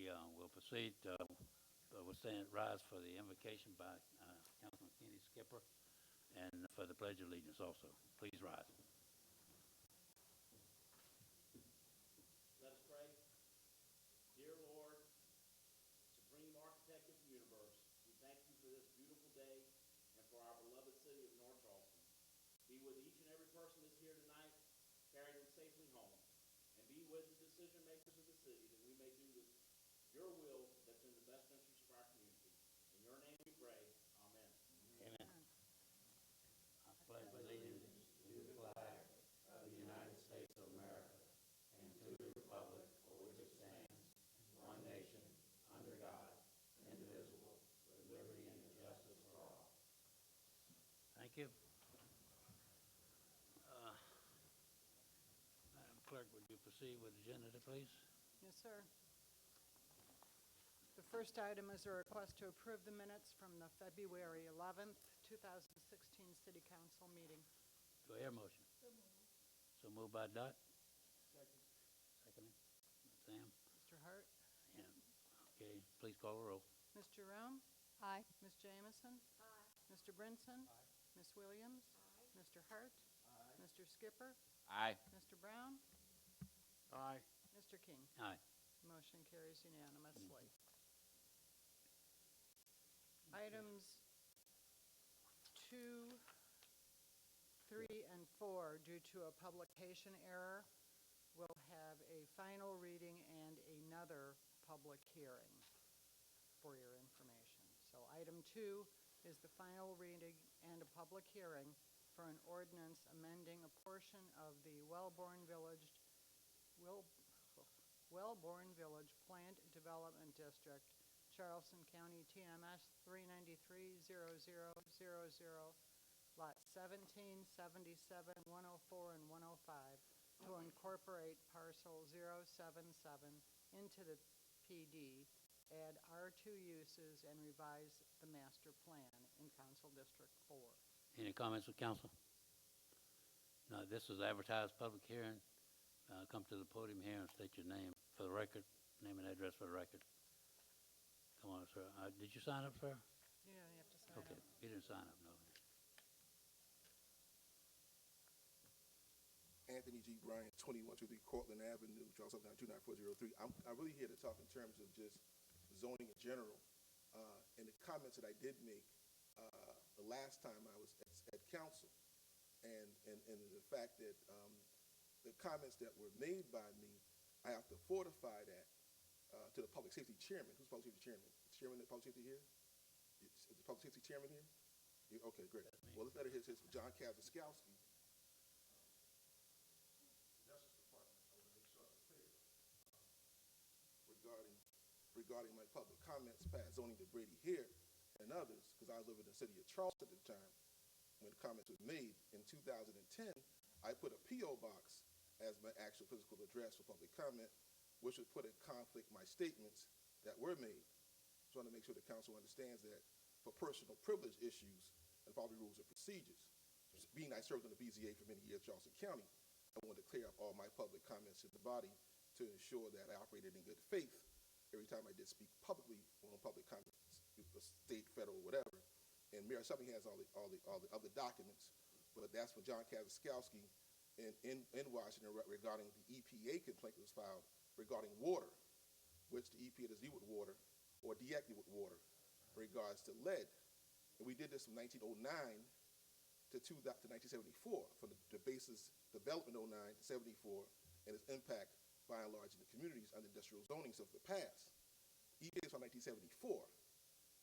We will proceed. We'll rise for the invocation by Councilman Kenny Skipper, and for the Pledge of Allegiance also. Please rise. Let us pray. Dear Lord, Supreme Architect of the universe, we thank you for this beautiful day and for our beloved city of North Charleston. Be with each and every person that's here tonight, carry them safely home, and be with the decision makers of the city that we may do your will that's in the best interest of our community. In your name we pray. Amen. Amen. I pledge allegiance to the flag of the United States of America and to the republic for which it stands, one nation, under God, indivisible, with liberty and justice for all. Thank you. Madam Clerk, would you proceed with the agenda, please? Yes, sir. The first item is a request to approve the minutes from the February 11th, 2016 City Council meeting. Do I hear a motion? So moved by Dot. Second. Seconded. Sam. Mr. Hart? Yeah. Okay, please call the roll. Mr. Rome? Aye. Ms. Jamison? Aye. Mr. Brinson? Aye. Ms. Williams? Aye. Mr. Hart? Aye. Mr. Skipper? Aye. Mr. Brown? Aye. Mr. King? Aye. Motion carries unanimously. Items 2, 3, and 4, due to a publication error, will have a final reading and another public hearing for your information. So item 2 is the final reading and a public hearing for an ordinance amending a portion of the Wellborn Village Planned Development District, Charleston County, TMS 393-0000, Lot 17, 77, 104, and 105, to incorporate parcel 077 into the PD, add R2 uses, and revise the master plan in Council District 4. Any comments with council? No, this is advertised public hearing. Come to the podium here and state your name for the record, name and address for the record. Come on, sir. Did you sign up, sir? You don't have to sign Okay, up. you didn't sign up, no. Anthony G. Bryant, 2123 Cortland Avenue, Charleston, 29403. I'm really here to talk in terms of just zoning in general. And the comments that I did make the last time I was at council, and the fact that the comments that were made by me, I have to fortify that to the public safety chairman. Who's public safety chairman? Is the chairman of public safety here? Is the public safety chairman here? Okay, great. Well, this letter here says for John Kazaskowski. Justice Department, I want to make sure I'm clear regarding my public comments past zoning to Brady here and others, because I was living in the city of Charleston at the time when comments were made. In 2010, I put a P.O. box as my actual physical address for public comment, which would put in conflict my statements that were made. So I want to make sure the council understands that for personal privilege issues and following rules and procedures. Being I served on the BZA for many years in Charleston County, I wanted to clear up all my public comments to the body to ensure that I operated in good faith every time I did speak publicly on public comments, state, federal, whatever. And Mayor Something has all the other documents, but that's for John Kazaskowski in Washington regarding the EPA complaint that was filed regarding water, which the EPA does deal with water or deactivate with water in regards to lead. And we did this from 1909 to 1974, from the basis development 09 to 74, and its impact by and large in the communities under industrial zoning of the past. EPA is from 1974,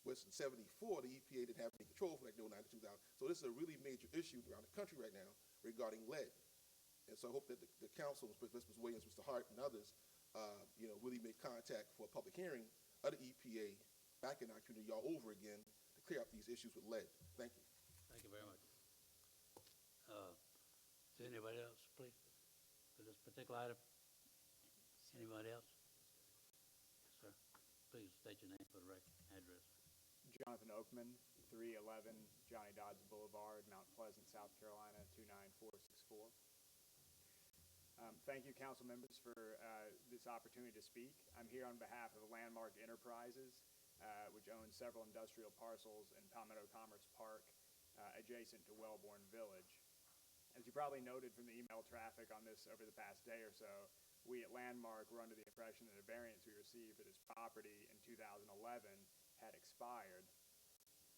which in 74, the EPA didn't have any control from 1909 to 2000. So this is a really major issue around the country right now regarding lead. And so I hope that the council, Mr. Williams, Mr. Hart, and others, really make contact for a public hearing of the EPA back in our community all over again to clear up these issues with lead. Thank you. Thank you very much. Is there anybody else, please, for this particular item? Anybody else? Yes, sir. Please state your name for the record, address. Jonathan Oakman, 311 Johnny Dodds Boulevard, Mount Pleasant, South Carolina, 29464. Thank you, council members, for this opportunity to speak. I'm here on behalf of Landmark Enterprises, which owns several industrial parcels in Palmetto Commerce Park, adjacent to Wellborn Village. As you probably noted from the email traffic on this over the past day or so, we at Landmark were under the impression that a variance we received for this property in 2011 had expired.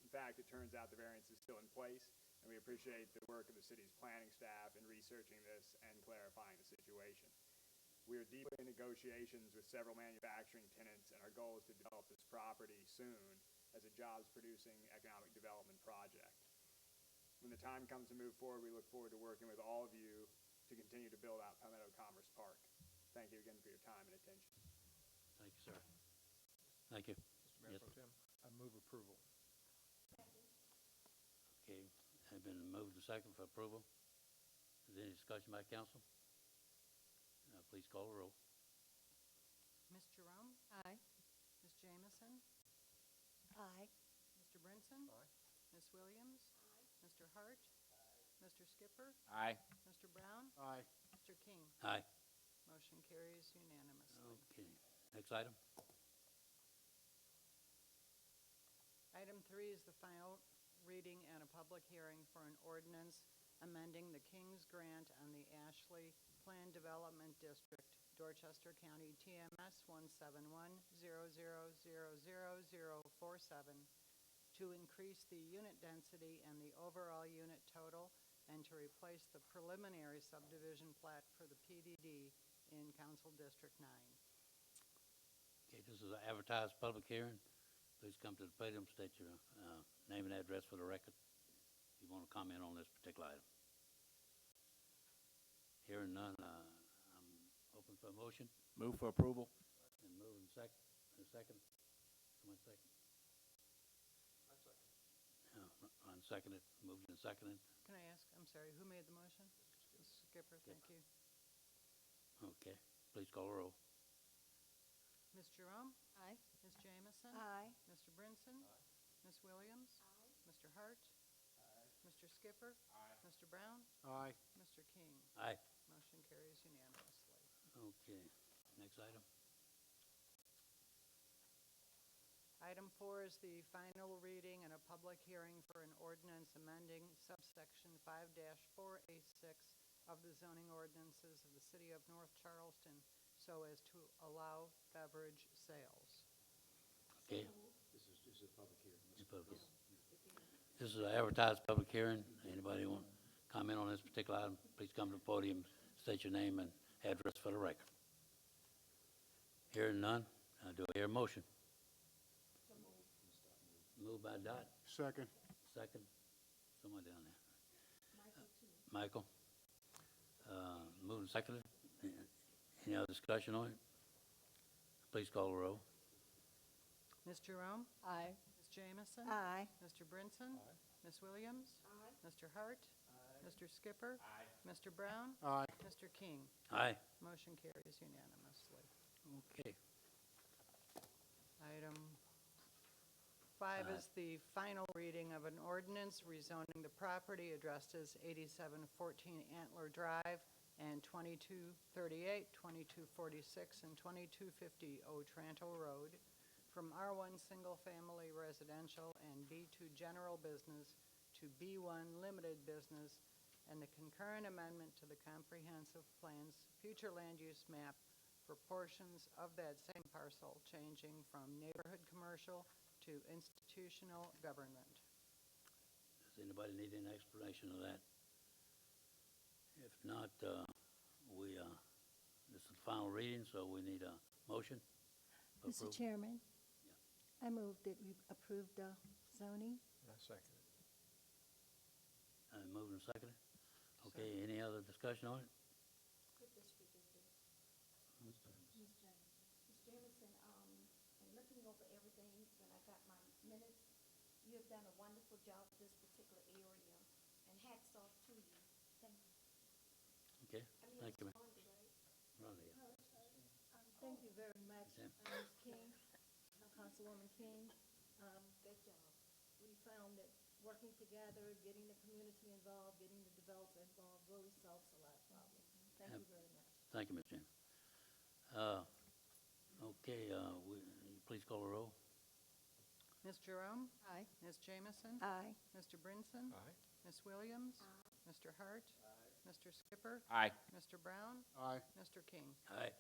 In fact, it turns out the variance is still in place, and we appreciate the work of the city's planning staff in researching this and clarifying the situation. We are deep in negotiations with several manufacturing tenants, and our goal is to develop this property soon as a jobs-producing economic development project. When the time comes to move forward, we look forward to working with all of you to continue to build out Palmetto Commerce Park. Thank you again for your time and attention. Thank you, sir. Thank you. Mr. Mayor Yes. Pro Tem, I move approval. Okay, have been moved to second for approval. Is there any discussion by council? Please call the roll. Ms. Jerome? Aye. Ms. Jamison? Aye. Mr. Brinson? Aye. Ms. Williams? Mr. Hart? Mr. Skipper? Aye. Mr. Brown? Aye. Mr. King? Aye. Motion carries unanimously. Okay, next item. Item 3 is the final reading and a public hearing for an ordinance amending the King's Grant on the Ashley Planned Development District, Dorchester County, TMS 17100000047, to increase the unit density and the overall unit total, and to replace the preliminary subdivision plat for the PDD in Council District 9. Okay, this is an advertised public hearing. Please come to the podium, state your name and address for the record if you want to comment on this particular item. Hearing none, I'm open for a motion. Move for approval. And moving second. Someone second. Ron seconded. Moved and seconded. Can I ask, I'm sorry, who made the motion? Mr. Skipper, thank you. Okay, please call the roll. Ms. Jerome? Aye. Ms. Jamison? Aye. Mr. Brinson? Ms. Williams? Mr. Hart? Mr. Skipper? Mr. Brown? Aye. Mr. King? Aye. Motion carries unanimously. Okay, next item. Item 4 is the final reading and a public hearing for an ordinance amending subsection 5-4A6 of the zoning ordinances of the city of North Charleston so as to allow beverage sales. Okay. This is a public hearing. This is an advertised public hearing. Anybody want to comment on this particular item? Please come to the podium, state your name and address for the record. Hearing none, do I hear a motion? Moved by Dot. Second. Second. Someone down there. Michael. Moved and seconded. Any other discussion on it? Please call the roll. Ms. Jerome? Aye. Ms. Jamison? Aye. Mr. Brinson? Ms. Williams? Mr. Hart? Mr. Skipper? Mr. Brown? Aye. Mr. King? Aye. Motion carries unanimously. Okay. Item 5 is the final reading of an ordinance rezoning the property addressed as 8714 Antler Drive and 2238, 2246, and 2250 Otranto Road from R1 Single Family Residential and B2 General Business to B1 Limited Business, and the concurrent amendment to the comprehensive plan's future land use map for portions of that same parcel, changing from neighborhood commercial to institutional government. Does anybody need any explanation of that? If not, this is the final reading, so we need a motion. for Mr. approval. Chairman, I move that we approve the zoning. I second it. Moved and seconded. Okay, any other discussion on it? Could this be different? Ms. Jamison, in looking over everything, when I got my minutes, you have done a wonderful job with this particular area, and hats off to you. Thank you. Okay, I mean, thank you, it's ma'am. Rhonda, right? Rhonda, yeah. Thank you very much, Yes, Ms. King, Councilwoman King. Good job. We found that working together, getting the community involved, getting the developer involved really solves a lot of problems. Thank you very much. Thank you, Ms. James. Okay, please call the roll. Ms. Jerome? Aye. Ms. Jamison? Aye. Mr. Brinson? Aye. Ms. Williams? Mr. Hart? Mr. Skipper? Aye. Mr. Brown? Aye. Mr. King? Aye.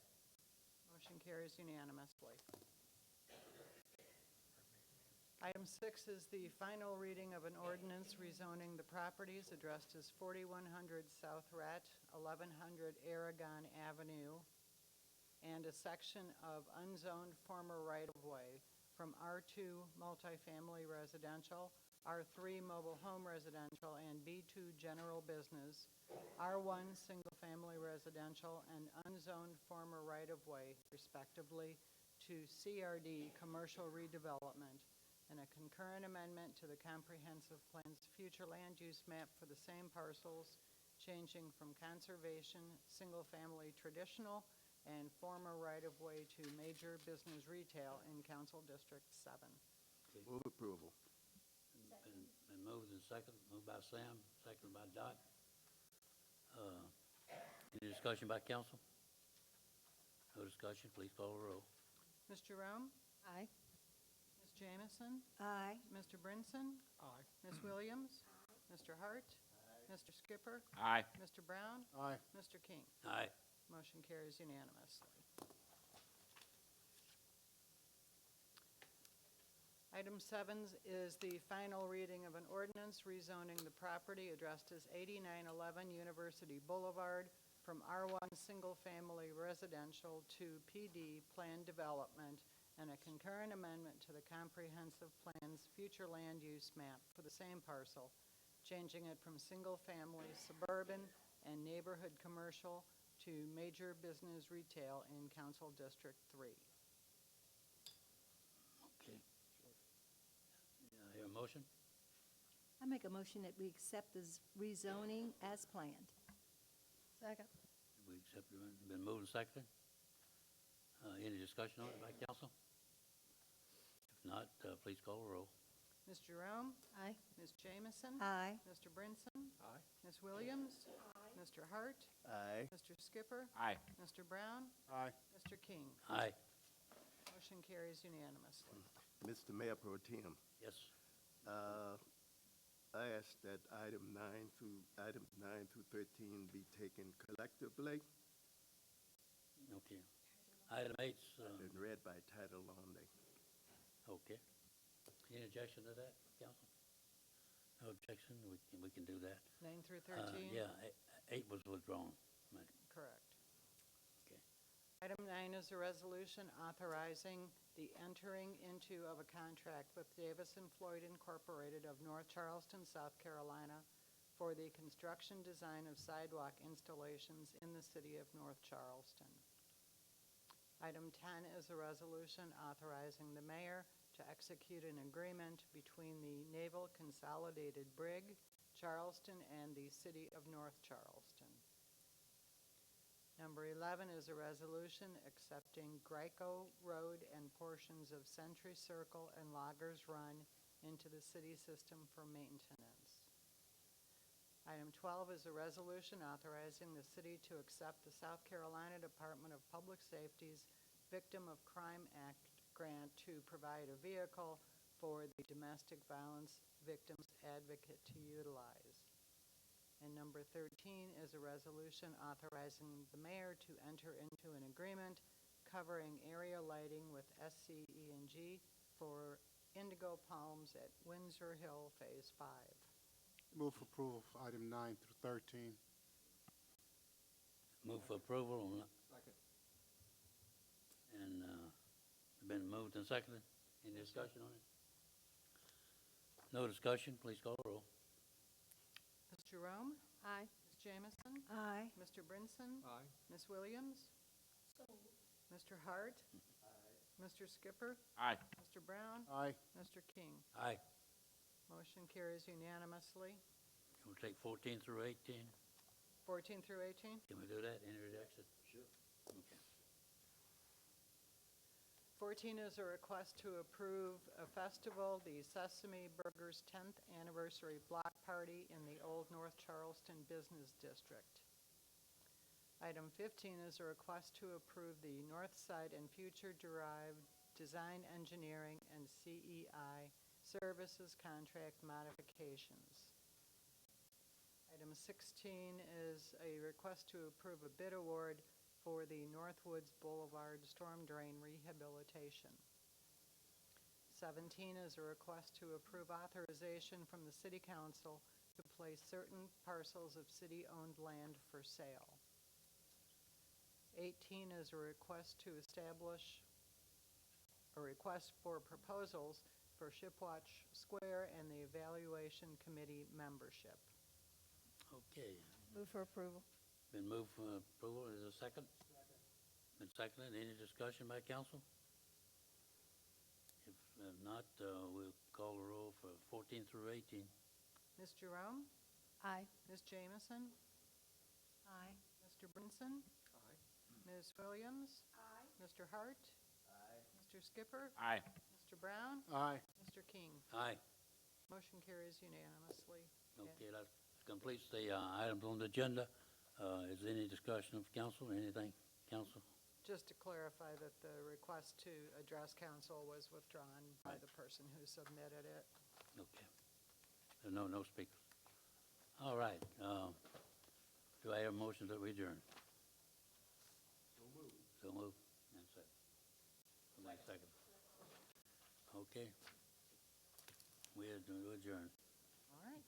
Motion carries unanimously. Item 6 is the final reading of an ordinance rezoning the properties addressed as 4100 South Rhett, 1100 Aragon Avenue, and a section of unzoned former right-of-way from R2 multifamily residential, R3 mobile home residential, and B2 general business, R1 single-family residential, and unzoned former right-of-way, respectively, to CRD commercial redevelopment, and a concurrent amendment to the comprehensive plan's future land use map for the same parcels, changing from conservation, single-family traditional, and former right-of-way to major business retail in Council District 7. Move approval. Been moved and second, moved by Sam, seconded by Dot. Any discussion by council? No discussion, please call the roll. Ms. Jerome? Aye. Ms. Jamison? Aye. Mr. Brinson? Aye. Ms. Williams? Mr. Hart? Mr. Skipper? Aye. Mr. Brown? Aye. Mr. King? Aye. Motion carries unanimously. Item 7 is the final reading of an ordinance rezoning the property addressed as 8911 University Boulevard from R1 single-family residential to PD planned development, and a concurrent amendment to the comprehensive plan's future land use map for the same parcel, changing it from single-family suburban and neighborhood commercial to major business retail in Council District 3. Okay. Hear a motion? I make a motion that we accept this rezoning as planned. Second. We accept it, been moved and seconded. Any discussion on it by council? If not, please call the roll. Ms. Jerome? Aye. Ms. Jamison? Aye. Mr. Brinson? Aye. Ms. Williams? Mr. Hart? Aye. Mr. Skipper? Aye. Mr. Brown? Aye. Mr. King? Aye. Motion carries unanimously. Mr. Mayor Pro Tem, Yes. I ask that items 9 through 13 be taken collectively Okay. Item 8's, and read by title only. okay. Any objection to that, council? No objection, we can do that. 9 through 13? Yeah, 8 was withdrawn. Right. Correct. Okay. Item 9 is a resolution authorizing the entering into of a contract with Davis & Floyd Incorporated of North Charleston, South Carolina, for the construction design of sidewalk installations in the city of North Charleston. Item 10 is a resolution authorizing the mayor to execute an agreement between the Naval Consolidated Brig, Charleston, and the city of North Charleston. Number 11 is a resolution accepting Greco Road and portions of Century Circle and Loggers Run into the city system for maintenance. Item 12 is a resolution authorizing the city to accept the South Carolina Department of Public Safety's Victim of Crime Act grant to provide a vehicle for the Domestic Violence Victims Advocate to utilize. And number 13 is a resolution authorizing the mayor to enter into an agreement covering area lighting with SCE&G for indigo palms at Windsor Hill Phase 5. Move for approval for item 9 through 13. Move for approval on, Second. and been moved and seconded. Any discussion on it? No discussion, please call the roll. Ms. Jerome? Aye. Ms. Jamison? Aye. Mr. Brinson? Aye. Ms. Williams? Mr. Hart? Mr. Skipper? Aye. Mr. Brown? Aye. Mr. King? Aye. Motion carries unanimously. We'll take 14 through 18. 14 through 18? Can we do that? Any rejection? Sure. Okay. 14 is a request to approve a festival, the Sesame Burgers 10th Anniversary Block Party in the Old North Charleston Business District. Item 15 is a request to approve the North Side and Future Derived Design Engineering and CEI Services Contract Modifications. Item 16 is a request to approve a bid award for the Northwoods Boulevard Storm Drain Rehabilitation. 17 is a request to approve authorization from the City Council to place certain parcels of city-owned land for sale. 18 is a request to establish a request for proposals for Shipwatch Square and the Evaluation Committee membership. Okay, Move for approval. been moved for approval, is there a second? Been seconded, any discussion by council? If not, we'll call the roll for 14 through 18. Ms. Jerome? Aye. Ms. Jamison? Aye. Mr. Brinson? Aye. Ms. Williams? Aye. Mr. Hart? Aye. Mr. Skipper? Aye. Mr. Brown? Aye. Mr. King? Aye. Motion carries unanimously. Okay, that completes the items on the agenda. Is there any discussion of council, anything, council? Just to clarify that the request to address council was withdrawn by Right. the person who submitted it. Okay. No speakers. All right, do I have a motion that we adjourn? So moved. And second. Somebody second. Okay. We adjourn. All right.